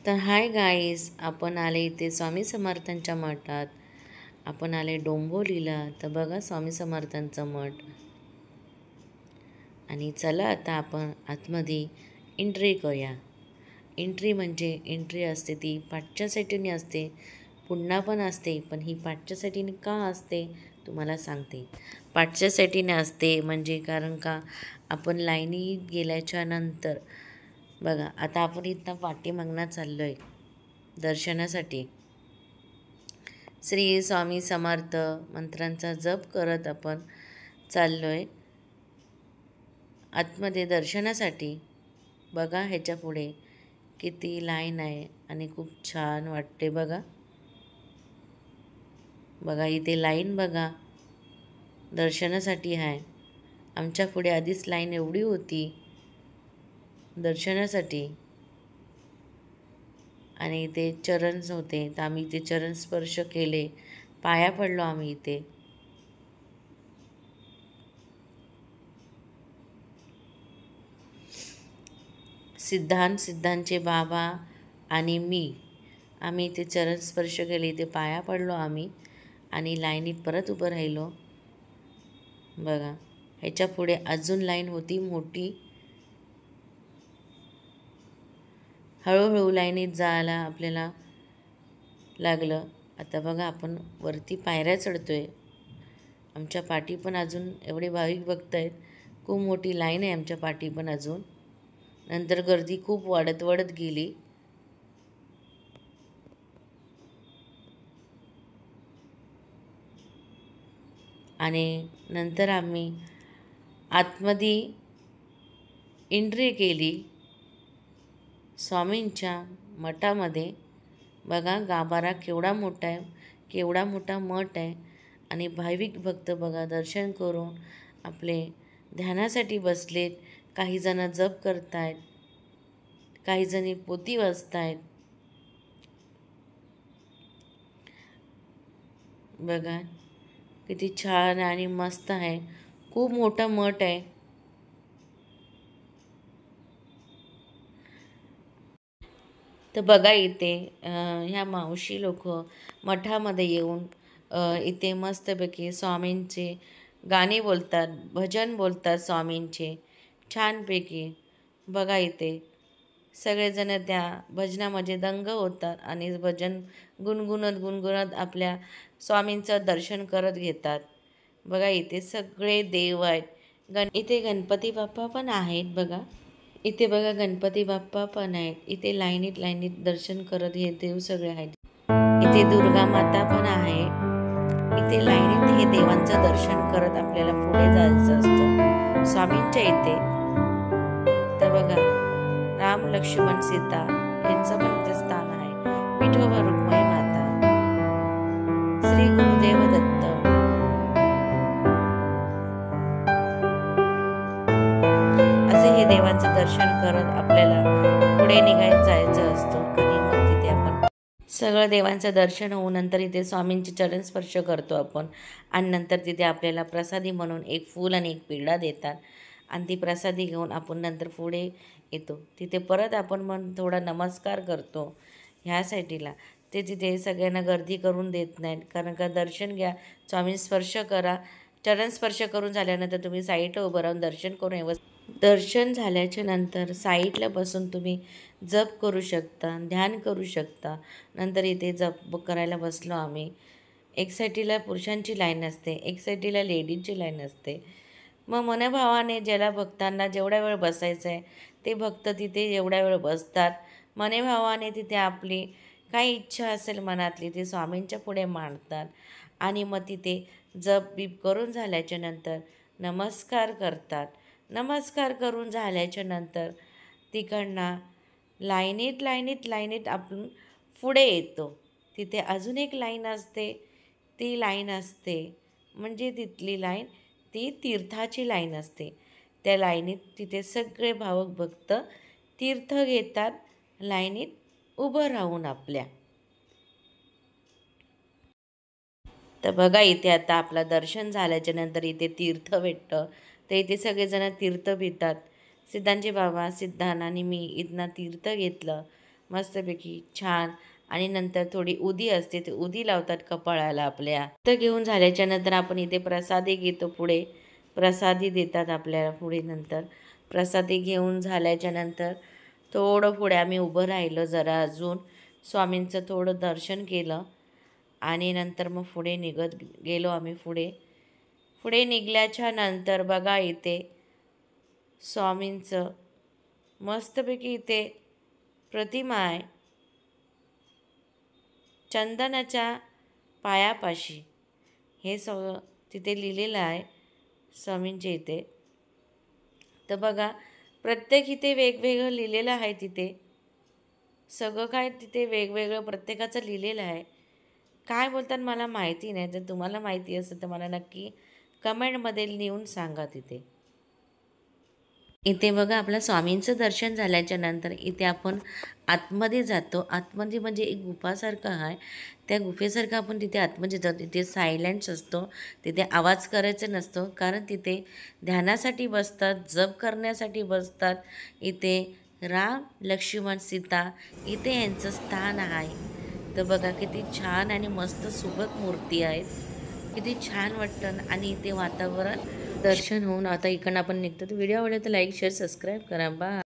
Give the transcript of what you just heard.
तर hi guys, आपण आले इथे स्वामी समर्थांच्या मठात. आपण आले डोंबिवलीला. तर बघा स्वामी समर्थांचं मठ. आणि चला आता आपण आतमध्ये एंट्री करूया. एंट्री म्हणजे एंट्री असते ती पाठच्या साईडने असते, पुन्हा पण असते. पण ही पाठच्या साईडने का असते तुम्हाला सांगते. पाठच्या साईडने असते म्हणजे कारण का आपण लाईनीत गेल्याच्या नंतर बघा, आता आपण इथं पाठीमागणं चाललो आहे दर्शनासाठी. श्री स्वामी समर्थ मंत्रांचा जप करत आपण चाललो आहे आतमध्ये दर्शनासाठी. बघा ह्याच्या पुढे किती लाईन आहे आणि खूप छान वाटते. बघा बघा इथे लाईन बघा दर्शनासाठी आहे. आमच्या पुढे आधीच लाईन एवढी होती दर्शनासाठी. आणि इथे चरण होते तर आम्ही इथे चरण स्पर्श केले, पाया पडलो आम्ही इथे. सिद्धांचे बाबा आणि आम्ही इथे चरण स्पर्श केले, इथे पाया पडलो आम्ही आणि लाईनीत परत उभं राहिलो. बघा ह्याच्या पुढे अजून लाईन होती मोठी. हळूहळू लाईनीत जायला आपल्याला लागलं. आता बघा आपण वरती पायऱ्या चढतोय. आमच्या पाठी पण अजून एवढे भाविक भक्त आहेत. खूप मोठी लाईन आहे आमच्या पाठी पण अजून. नंतर गर्दी खूप वाढत गेली. आणि नंतर आम्ही आतमध्ये एंट्री केली स्वामींच्या मठामध्ये. बघा गाभारा केवढा मोठा आहे, केवढा मोठा मठ आहे. आणि भाविक भक्त बघा दर्शन करून आपले ध्यानासाठी बसलेत. काही जण जप करतायत, काही जणी पोथी वाचतायत. बघा किती छान आणि मस्त आहे. खूप मोठा मठ आहे. तर बघा इथे ह्या मावशी लोक मठामध्ये येऊन इथे मस्तपैकी स्वामींचे गाणे बोलतात, भजन बोलतात स्वामींचे छानपैकी. बघा इथे सगळेजण त्या भजनामध्ये दंग होतात आणि भजन गुणगुणत आपल्या स्वामींचं दर्शन करत घेतात. बघा इथे सगळे देव आहेत. इथे गणपती बाप्पा पण आहेत. बघा इथे बघा गणपती बाप्पा पण आहेत. इथे लाईनीत दर्शन करत हे देव सगळे आहेत. इथे दुर्गा माता पण आहे. इथे लाईनीत हे देवांचं दर्शन करत आपल्याला पुढे जायचं असतं स्वामींच्या इथे. तर बघा राम लक्ष्मण सीता यांचं पण इथे स्थान आहे. विठोबा रुक्माई माता, श्री गुरुदेव दत्त. असे हे देवांचं दर्शन करत आपल्याला पुढे जायचं असतं. आणि मग तिथे आपण सगळं देवांचं दर्शन होऊन नंतर इथे स्वामींचे चरण स्पर्श करतो आपण. आणि नंतर तिथे आपल्याला प्रसादी म्हणून एक फूल आणि एक पेढा देतात. आणि ती प्रसादी घेऊन आपण नंतर पुढे येतो. तिथे परत आपण मग थोडा नमस्कार करतो ह्या साईडला. ते तिथे सगळ्यांना गर्दी करून देत नाहीत, कारण का दर्शन घ्या, स्वामी स्पर्श करा. चरण स्पर्श करून झाल्यानंतर तुम्ही साईडला उभं राहून दर्शन करून दर्शन झाल्याच्या नंतर साईडला बसून तुम्ही जप करू शकता, ध्यान करू शकता. नंतर इथे जप करायला बसलो आम्ही. एक साईडला पुरुषांची लाईन असते, एक साईडला लेडीजची लाईन असते. मग मनभावाने ज्याला भक्तांना जेवढा वेळ बसायचं आहे ते भक्त तिथे एवढ्या वेळ बसतात. मनभावाने तिथे आपली काही इच्छा असेल मनातली ते स्वामींच्या पुढे मांडतात. आणि मग तिथे जप बीप करून झाल्याच्या नंतर नमस्कार करतात. नमस्कार करून झाल्याच्या नंतर तिकडनं लाईनीत आपण पुढे येतो. तिथे अजून एक लाईन असते. ती लाईन असते म्हणजे तिथली लाईन ती तीर्थाची लाईन असते. त्या लाईनीत तिथे सगळे भावक भक्त तीर्थ घेतात लाईनीत उभं राहून आपल्या. तर बघा इथे आता आपलं दर्शन झाल्याच्या नंतर इथे तीर्थ भेटतं. तर इथे सगळेजण तीर्थ पितात. सिद्धांचे बाबा, सिद्धांत आणि मी इथनं तीर्थ घेतलं. मस्तपैकी छान. आणि नंतर थोडी उदी असते, ते उदी लावतात कपाळाला आपल्या. तर घेऊन झाल्याच्या नंतर आपण इथे प्रसादी घेतो पुढे. प्रसादी देतात आपल्याला पुढे. नंतर प्रसादी घेऊन झाल्याच्या नंतर थोडं पुढे आम्ही उभं राहिलो जरा अजून. स्वामींचं थोडं दर्शन केलं आणि नंतर मग पुढे निघत गेलो आम्ही पुढे. पुढे निघाल्याच्या नंतर बघा इथे स्वामींचं मस्तपैकी इथे प्रतिमा आहे चंदनाच्या पायापाशी. हे सगळं तिथे लिहिलेलं आहे स्वामींच्या इथे. तर बघा प्रत्येक इथे वेगवेगळं लिहिलेलं आहे. तिथे सगळं काय तिथे वेगवेगळं प्रत्येकाचं लिहिलेलं आहे. काय बोलतात मला माहिती नाही. जर तुम्हाला माहिती असेल तर मला नक्की कमेंटमध्ये लिहून सांगा तिथे. इथे बघा आपलं स्वामींचं दर्शन झाल्याच्या नंतर इथे आपण आतमध्ये जातो. आतमध्ये म्हणजे एक गुफासारखं आहे. त्या गुफेसारखं आपण तिथे आतमध्ये जातो. तिथे सायलेंट्स असतो. तिथे आवाज करायचा नसतो, कारण तिथे ध्यानासाठी बसतात, जप करण्यासाठी बसतात. इथे राम लक्ष्मण सीता इथे यांचं स्थान आहे. तर बघा किती छान आणि मस्त सुबक मूर्ती आहेत. किती छान वाटतं. आणि इथे वातावरण दर्शन होऊन आता इकडनं आपण निघतो. तर व्हिडिओ आवडला तर लाईक शेअर सबस्क्राईब करा. बाय.